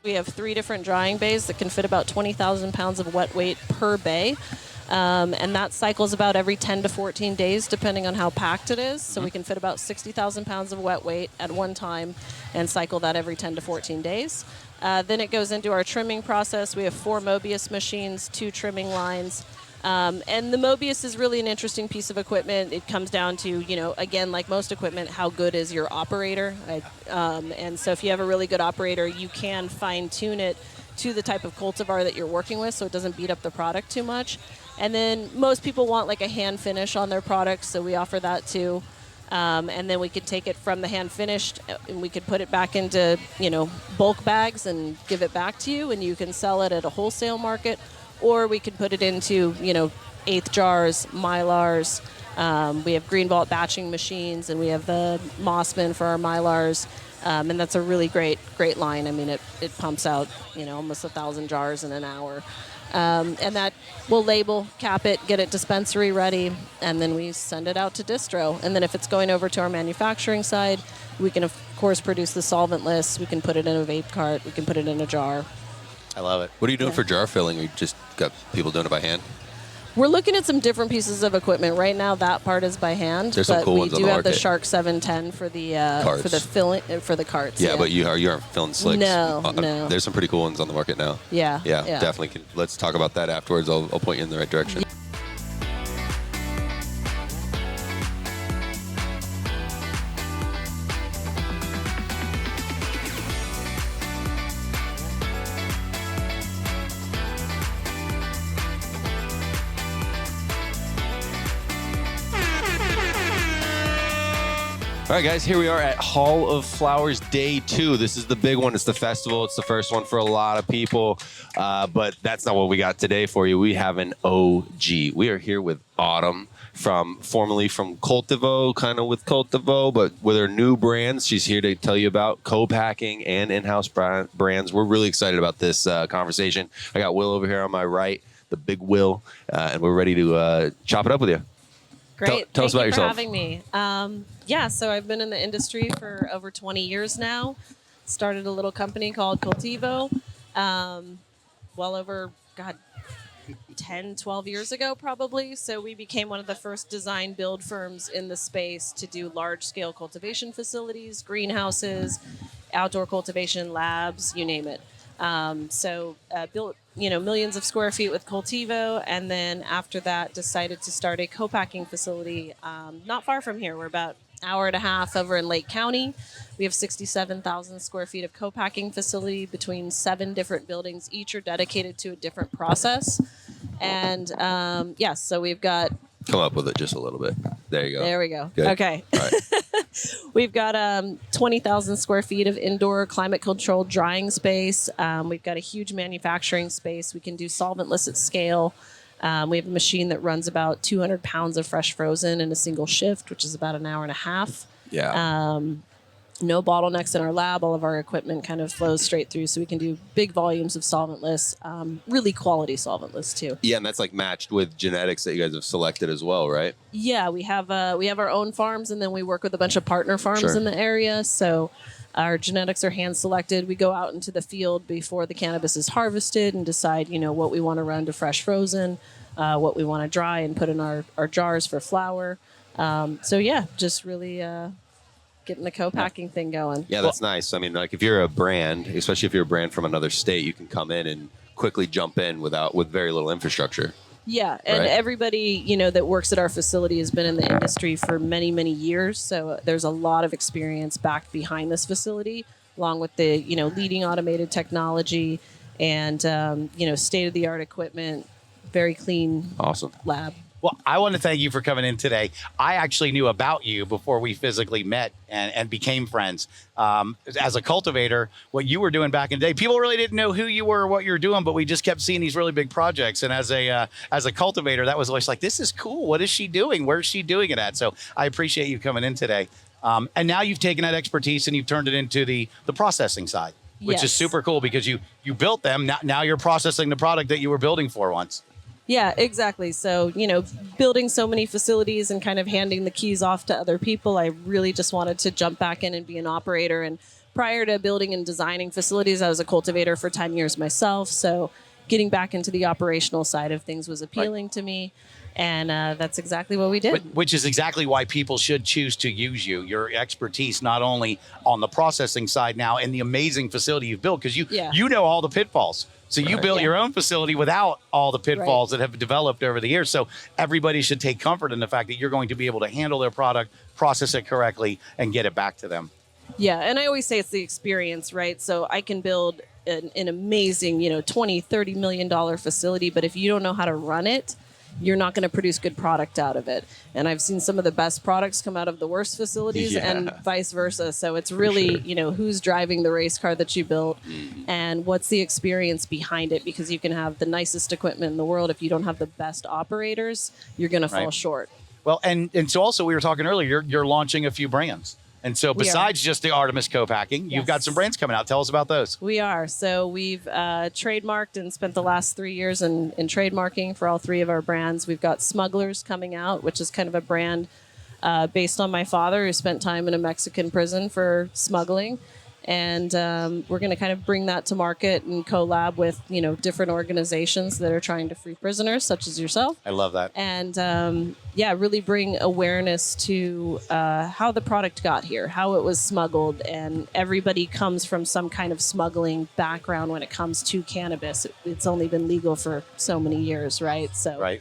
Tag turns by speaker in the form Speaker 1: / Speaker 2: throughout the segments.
Speaker 1: We have 3 different drying bays that can fit about 20,000 pounds of wet weight per bay. And that cycles about every 10 to 14 days, depending on how packed it is. So we can fit about 60,000 pounds of wet weight at one time and cycle that every 10 to 14 days. Then it goes into our trimming process. We have 4 Mobius machines, 2 trimming lines. And the Mobius is really an interesting piece of equipment. It comes down to, again, like most equipment, how good is your operator? And so if you have a really good operator, you can fine-tune it to the type of cultivar that you're working with so it doesn't beat up the product too much. And then most people want like a hand finish on their products, so we offer that too. And then we could take it from the hand finished and we could put it back into, bulk bags and give it back to you, and you can sell it at a wholesale market. Or we could put it into, 1/8 jars, Mylars. We have Green Vault batching machines, and we have the Mossman for our Mylars. And that's a really great line. I mean, it pumps out, almost 1,000 jars in an hour. And that will label, cap it, get it dispensary ready, and then we send it out to distro. And then if it's going over to our manufacturing side, we can, of course, produce the solvent list. We can put it in a vape cart. We can put it in a jar.
Speaker 2: I love it. What are you doing for jar filling? You just got people doing it by hand?
Speaker 1: We're looking at some different pieces of equipment. Right now, that part is by hand.
Speaker 2: There's some cool ones on the market.
Speaker 1: We do have the Shark 710 for the
Speaker 2: carts.
Speaker 1: for the filling for the carts.
Speaker 2: Yeah, but you aren't filling slicks.
Speaker 1: No.
Speaker 2: There's some pretty cool ones on the market now.
Speaker 1: Yeah,
Speaker 2: definitely. Let's talk about that afterwards. I'll point you in the right direction. All right, guys, here we are at Hall of Flowers Day 2. This is the big one. It's the festival. It's the first one for a lot of people, but that's not what we got today for you. We have an OG. We are here with Autumn, formerly from Cultivo, kind of with Cultivo, but with her new brands. She's here to tell you about co-packing and in-house brands. We're really excited about this conversation. I got Will over here on my right, the big Will, and we're ready to chop it up with you.
Speaker 1: Great.
Speaker 2: Tell us about yourself.
Speaker 1: Thank you for having me. So I've been in the industry for over 20 years now. Started a little company called Cultivo well over, 10, 12 years ago probably. So we became one of the first design build firms in the space to do large-scale cultivation facilities, greenhouses, outdoor cultivation labs, you name it. Built millions of square feet with Cultivo, and then after that decided to start a co-packing facility not far from here. We're about an hour and a half over in Lake County. We have 67,000 square feet of co-packing facility between 7 different buildings. Each are dedicated to a different process. And so we've got...
Speaker 2: Come up with it just a little bit. There you go.
Speaker 1: There we go.
Speaker 2: Good.
Speaker 1: Okay.
Speaker 2: All right.
Speaker 1: We've got 20,000 square feet of indoor climate-controlled drying space. We've got a huge manufacturing space. We can do solventless at scale. We have a machine that runs about 200 pounds of fresh frozen in a single shift, which is about an hour and a half.
Speaker 2: Yeah.
Speaker 1: No bottlenecks in our lab. All of our equipment kind of flows straight through, so we can do big volumes of solventless, really quality solventless too.
Speaker 2: Yeah, and that's like matched with genetics that you guys have selected as well, right?
Speaker 1: Yeah, we have our own farms, and then we work with a bunch of partner farms
Speaker 2: Sure.
Speaker 1: in the area. So our genetics are hand selected. We go out into the field before the cannabis is harvested and decide, what we want to run to fresh frozen, what we want to dry and put in our jars for flour. Just really getting the co-packing thing going.
Speaker 2: Yeah, that's nice. I mean, like if you're a brand, especially if you're a brand from another state, you can come in and quickly jump in with very little infrastructure.
Speaker 1: Yeah, and
Speaker 2: right?
Speaker 1: Everybody, that works at our facility has been in the industry for many, many years. So there's a lot of experience back behind this facility, along with the, leading automated technology and, state-of-the-art equipment, very clean
Speaker 2: Awesome.
Speaker 1: lab.
Speaker 3: Well, I want to thank you for coming in today. I actually knew about you before we physically met and became friends. As a cultivator, what you were doing back in the day, people really didn't know who you were or what you were doing, but we just kept seeing these really big projects. And as a cultivator, that was always like, this is cool. What is she doing? Where's she doing it at? So I appreciate you coming in today. And now you've taken that expertise and you've turned it into the processing side, which
Speaker 1: Yes.
Speaker 3: is super cool because you built them. Now you're processing the product that you were building for once.
Speaker 1: Yeah, exactly. So, building so many facilities and kind of handing the keys off to other people, I really just wanted to jump back in and be an operator and prior to building and designing facilities, I was a cultivator for 10 years myself. So getting back into the operational side of things was appealing to me. And that's exactly what we did.
Speaker 3: Which is exactly why people should choose to use you. Your expertise, not only on the processing side now and the amazing facility you've built, because you know all the pitfalls. So you built your own facility without all the pitfalls that have developed over the years. So everybody should take comfort in the fact that you're going to be able to handle their product, process it correctly, and get it back to them.
Speaker 1: Yeah, and I always say it's the experience, right? So I can build an amazing, $20, $30 million facility, but if you don't know how to run it, you're not going to produce good product out of it. And I've seen some of the best products come out of the worst facilities and vice versa. So it's really, who's driving the race car that you built and what's the experience behind it, because you can have the nicest equipment in the world. If you don't have the best operators, you're going to fall short.
Speaker 3: Well, and so also we were talking earlier, you're launching a few brands. And so besides just the Artemis CoPacking, you've got some brands coming out. Tell us about those.
Speaker 1: We are. So we've trademarked and spent the last 3 years in trademarking for all three of our brands. We've got Smugglers coming out, which is kind of a brand based on my father, who spent time in a Mexican prison for smuggling. And we're going to kind of bring that to market and collab with, different organizations that are trying to free prisoners, such as yourself.
Speaker 3: I love that.
Speaker 1: And really bring awareness to how the product got here, how it was smuggled. And everybody comes from some kind of smuggling background when it comes to cannabis. It's only been legal for so many years, right? So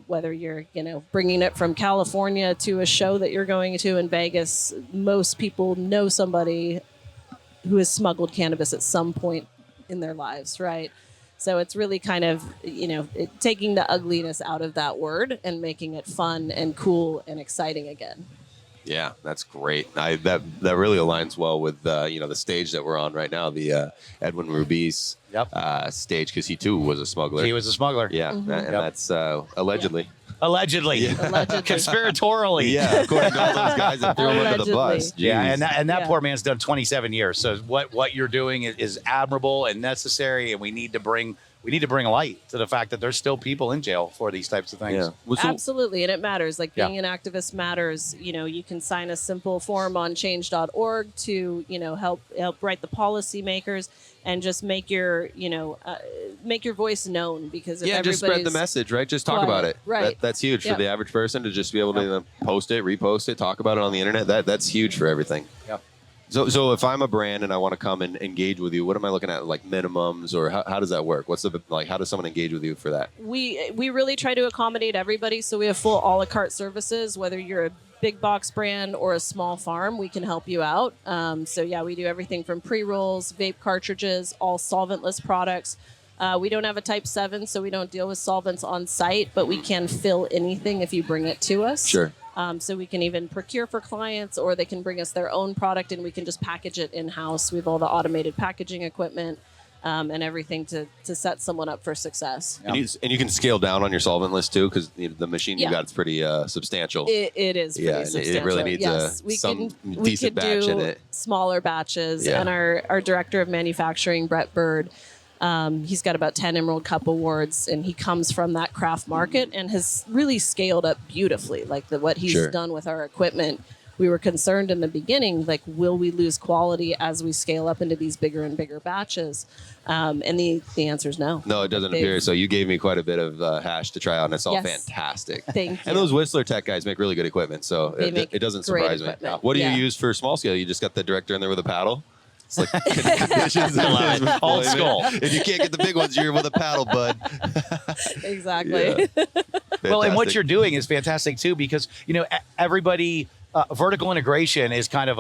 Speaker 1: whether you're, bringing it from California to a show that you're going to in Vegas, most people know somebody who has smuggled cannabis at some point in their lives, right? So it's really kind of, taking the ugliness out of that word and making it fun and cool and exciting again.
Speaker 2: Yeah, that's great. That really aligns well with the stage that we're on right now, the Edwin Rubis stage, because he too was a smuggler.
Speaker 3: He was a smuggler.
Speaker 2: Yeah, and that's allegedly.
Speaker 3: Allegedly. Conspiratorially.
Speaker 2: Yeah, according to all those guys that threw him under the bus. Jeez.
Speaker 3: Yeah, and that poor man's done 27 years. So what you're doing is admirable and necessary, and we need to bring light to the fact that there's still people in jail for these types of things.
Speaker 2: Yeah. Well,
Speaker 1: absolutely, and it matters. Like being an activist matters. You can sign a simple form on change.org to help write the policymakers and just make your voice known, because if
Speaker 2: just spread the message, right? Just talk about it.
Speaker 1: Right.
Speaker 2: That's huge for the average person to just be able to post it, repost it, talk about it on the internet. That's huge for everything.
Speaker 3: Yeah.
Speaker 2: So if I'm a brand and I want to come and engage with you, what am I looking at, like minimums, or how does that work? How does someone engage with you for that?
Speaker 1: We really try to accommodate everybody. So we have full a la carte services. Whether you're a big box brand or a small farm, we can help you out. We do everything from pre-rolls, vape cartridges, all solventless products. We don't have a type 7, so we don't deal with solvents on site, but we can fill anything if you bring it to us.
Speaker 2: Sure.
Speaker 1: So we can even procure for clients, or they can bring us their own product and we can just package it in-house. We have all the automated packaging equipment and everything to set someone up for success.
Speaker 2: And you can scale down on your solvent list too, because the machine you got is pretty substantial.
Speaker 1: It is pretty substantial.
Speaker 2: It really needs some decent batch in it.
Speaker 1: Smaller batches. And our director of manufacturing, Brett Bird, he's got about 10 Emerald Cup awards, and he comes from that craft market and has really scaled up beautifully. Like what he's done with our equipment, we were concerned in the beginning, like, will we lose quality as we scale up into these bigger and bigger batches? And the answer is no.
Speaker 2: No, it doesn't appear. So you gave me quite a bit of hash to try out, and it's all fantastic.
Speaker 1: Thank you.
Speaker 2: And those Whistler Tech guys make really good equipment, so it doesn't surprise me. What do you use for small scale? You just got the director in there with a paddle? It's like conditions
Speaker 3: old school.
Speaker 2: If you can't get the big ones, you're with a paddle, bud.
Speaker 1: Exactly.
Speaker 3: Well, and what you're doing is fantastic too, because everybody. Vertical integration is kind of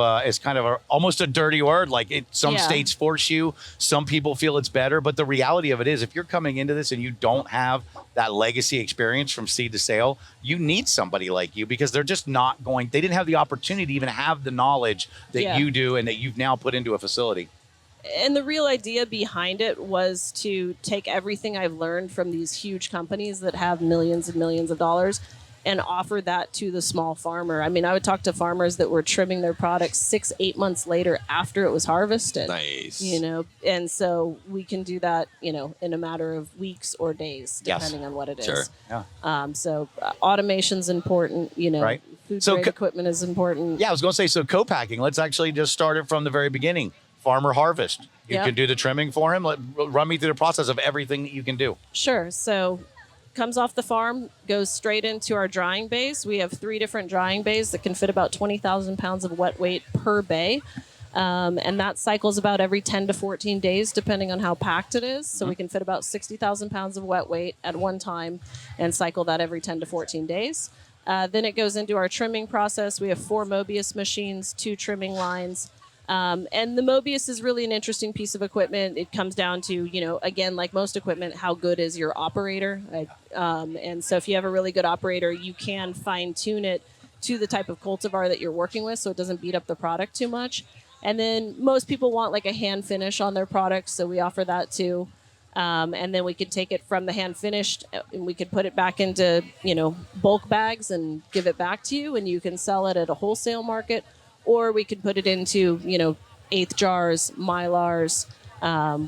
Speaker 3: almost a dirty word. Like some states force you, some people feel it's better, but the reality of it is, if you're coming into this and you don't have that legacy experience from seed to sale, you need somebody like you, because they're just not going. They didn't have the opportunity to even have the knowledge that you do and that you've now put into a facility.
Speaker 1: And the real idea behind it was to take everything I've learned from these huge companies that have millions and millions of dollars and offer that to the small farmer. I mean, I would talk to farmers that were trimming their products 6-8 months later after it was harvested.
Speaker 2: Nice.
Speaker 1: And so we can do that, in a matter of weeks or days, depending on what it is.
Speaker 2: Sure.
Speaker 3: Yeah.
Speaker 1: So automation's important,
Speaker 3: Right.
Speaker 1: Food
Speaker 3: So
Speaker 1: grade equipment is important.
Speaker 3: Yeah, I was going to say, so co-packing, let's actually just start it from the very beginning. Farmer harvest. You can do the trimming for him. Run me through the process of everything that you can do.
Speaker 1: Sure. So comes off the farm, goes straight into our drying bays. We have 3 different drying bays that can fit about 20,000 pounds of wet weight per bay. And that cycles about every 10 to 14 days, depending on how packed it is. So we can fit about 60,000 pounds of wet weight at one time and cycle that every 10 to 14 days. Then it goes into our trimming process. We have 4 Mobius machines, 2 trimming lines. And the Mobius is really an interesting piece of equipment. It comes down to, again, like most equipment, how good is your operator? And so if you have a really good operator, you can fine tune it to the type of cultivar that you're working with so it doesn't beat up the product too much. And then most people want like a hand finish on their products, so we offer that too. And then we could take it from the hand finished and we could put it back into, bulk bags and give it back to you, and you can sell it at a wholesale market. Or we could put it into, 1/8 jars, Mylars.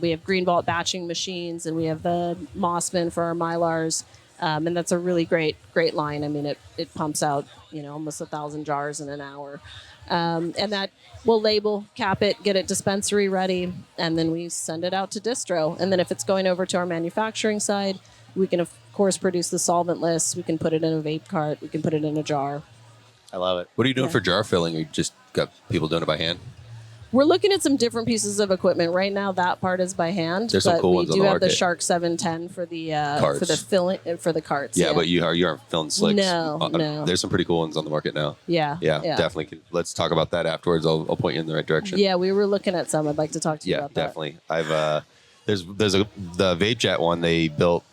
Speaker 1: We have green vault batching machines, and we have the Mossman for our Mylars. And that's a really great line. I mean, it pumps out, almost 1,000 jars in an hour. And that we'll label, cap it, get it dispensary ready, and then we send it out to distro. And then if it's going over to our manufacturing side, we can, of course, produce the solvent list. We can put it in a vape cart. We can put it in a jar.
Speaker 3: I love it.
Speaker 2: What are you doing for jar filling? Or you just got people doing it by hand?
Speaker 1: We're looking at some different pieces of equipment. Right now, that part is by hand.
Speaker 2: There's some cool ones on the
Speaker 1: we do have the
Speaker 2: market.
Speaker 1: Shark 710 for the
Speaker 2: Carts.
Speaker 1: for the filling for the carts.
Speaker 2: Yeah, but you aren't filling slicks.
Speaker 1: No.
Speaker 2: There's some pretty cool ones on the market now.
Speaker 1: Yeah,
Speaker 2: Definitely. Let's talk about that afterwards. I'll point you in the right direction.
Speaker 1: Yeah, we were looking at some. I'd like to talk to you about that.
Speaker 2: Yeah, definitely. I've there's the vape jet one they built.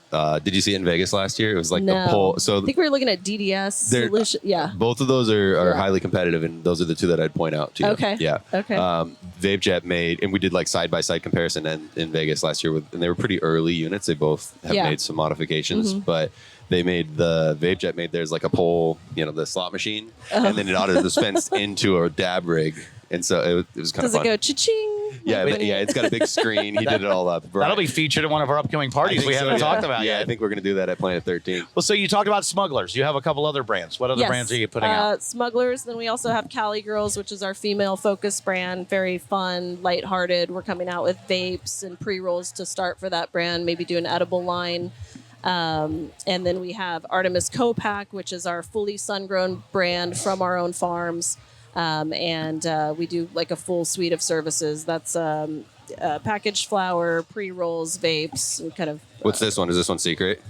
Speaker 2: Did you see it in Vegas last year? It was like the pole. So
Speaker 1: I think we were looking at DDS solution. Yeah.
Speaker 2: Both of those are highly competitive, and those are the 2 that I'd point out to you.
Speaker 1: Okay.
Speaker 2: Yeah.
Speaker 1: Okay.
Speaker 2: Vape jet made, and we did like side by side comparison in Vegas last year, and they were pretty early units. They both have made some modifications, but they made the vape jet made theirs like a pole, the slot machine, and then it auto dispensed into a dab rig, and so it was kind of fun.
Speaker 1: Does it go cha-ching?
Speaker 2: Yeah, it's got a big screen. He did it all up.
Speaker 3: That'll be featured at one of our upcoming parties we haven't talked about yet.
Speaker 2: I think we're going to do that at Planet 13.
Speaker 3: Well, so you talked about Smugglers. You have a couple other brands. What other brands are you putting out?
Speaker 1: Smugglers. Then we also have Cali Girls, which is our female-focused brand. Very fun, lighthearted. We're coming out with vapes and pre-rolls to start for that brand. Maybe do an edible line. And then we have Artemis CoPack, which is our fully sun-grown brand from our own farms. And we do like a full suite of services. That's packaged flower, pre-rolls, vapes, and kind of.
Speaker 2: What's this one? Is this one secret?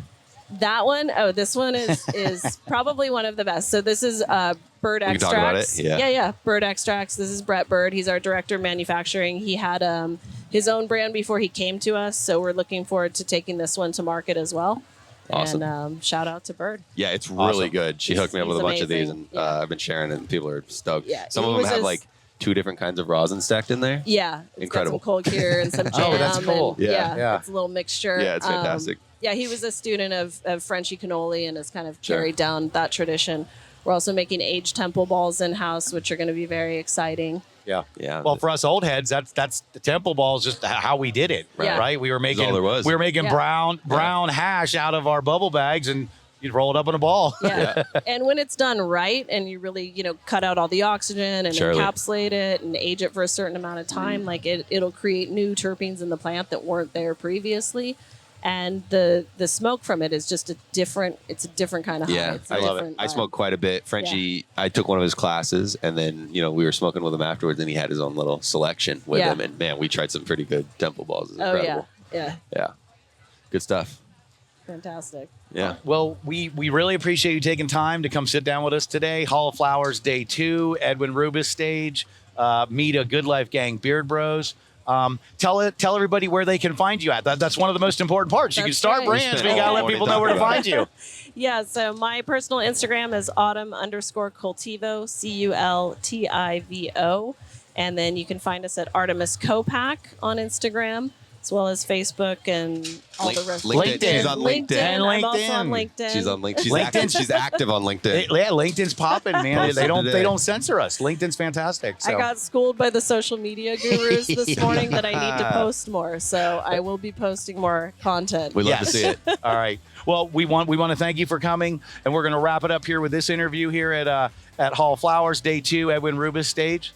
Speaker 1: That one? Oh, this one is probably one of the best. So this is Bird
Speaker 2: We can
Speaker 1: Extracts.
Speaker 2: talk about it?
Speaker 1: Yeah. Bird Extracts. This is Brett Bird. He's our director of manufacturing. He had his own brand before he came to us. So we're looking forward to taking this one to market as well.
Speaker 2: Awesome.
Speaker 1: And shout out to Bird.
Speaker 2: Yeah, it's really good. She hooked me up with a bunch of these,
Speaker 1: amazing.
Speaker 2: and I've been sharing it, and people are stoked.
Speaker 1: Yeah,
Speaker 2: Some of them have like 2 different kinds of rosin stacked in there.
Speaker 1: Yeah. It's
Speaker 2: Incredible.
Speaker 1: got some cold cure and some jam.
Speaker 3: Oh, that's cool.
Speaker 1: And,
Speaker 2: Yeah.
Speaker 1: It's a little mixture.
Speaker 2: Yeah, it's fantastic.
Speaker 1: Yeah, he was a student of Frenchy cannoli and has kind of carried down that tradition. We're also making aged temple balls in-house, which are going to be very exciting.
Speaker 3: Yeah.
Speaker 2: Yeah.
Speaker 3: Well, for us old heads, that's the temple ball is just how we did it,
Speaker 1: Yeah.
Speaker 3: right? We were making
Speaker 2: all there was.
Speaker 3: brown hash out of our bubble bags, and you'd roll it up in a ball.
Speaker 1: Yeah. And when it's done right and you really, cut out all the oxygen and
Speaker 2: Surely.
Speaker 1: encapsulate it and age it for a certain amount of time, like it'll create new terpenes in the plant that weren't there previously. And the smoke from it is just a different kind of high.
Speaker 2: Yeah,
Speaker 1: It's
Speaker 2: I
Speaker 1: a
Speaker 2: love it.
Speaker 1: different
Speaker 2: I
Speaker 1: vibe.
Speaker 2: smoke quite a bit. Frenchie, I took one of his classes, and then we were smoking with him afterwards, and he had his own little selection with
Speaker 1: Yeah.
Speaker 2: him. And man, we tried some pretty good temple balls. It's
Speaker 1: Oh,
Speaker 2: incredible.
Speaker 1: yeah.
Speaker 2: Yeah, good stuff.
Speaker 1: Fantastic.
Speaker 2: Yeah.
Speaker 3: Well, we really appreciate you taking time to come sit down with us today. Hall of Flowers Day 2, Edwin Rubis Stage, meet a Good Life Gang Beard Bros. Tell everybody where they can find you at. That's one of the most important parts. You can
Speaker 1: That's
Speaker 3: start
Speaker 1: right.
Speaker 3: brands, but you got to let people know where to find you.
Speaker 1: Yeah, so my personal Instagram is autumn_cultivo, CULTIVO. And then you can find us at Artemis CoPack on Instagram. as well as Facebook and all the rest.
Speaker 3: LinkedIn.
Speaker 2: She's on LinkedIn.
Speaker 1: I'm also on LinkedIn.
Speaker 2: She's on LinkedIn. She's active on LinkedIn.
Speaker 3: Yeah, LinkedIn's popping, man. They don't censor us. LinkedIn's fantastic. So.
Speaker 1: I got schooled by the social media gurus this morning that I need to post more, so I will be posting more content.
Speaker 2: We love to see it.
Speaker 3: All right. Well, we want to thank you for coming, and we're going to wrap it up here with this interview here at Hall Flowers Day 2, Edwin Rubis Stage.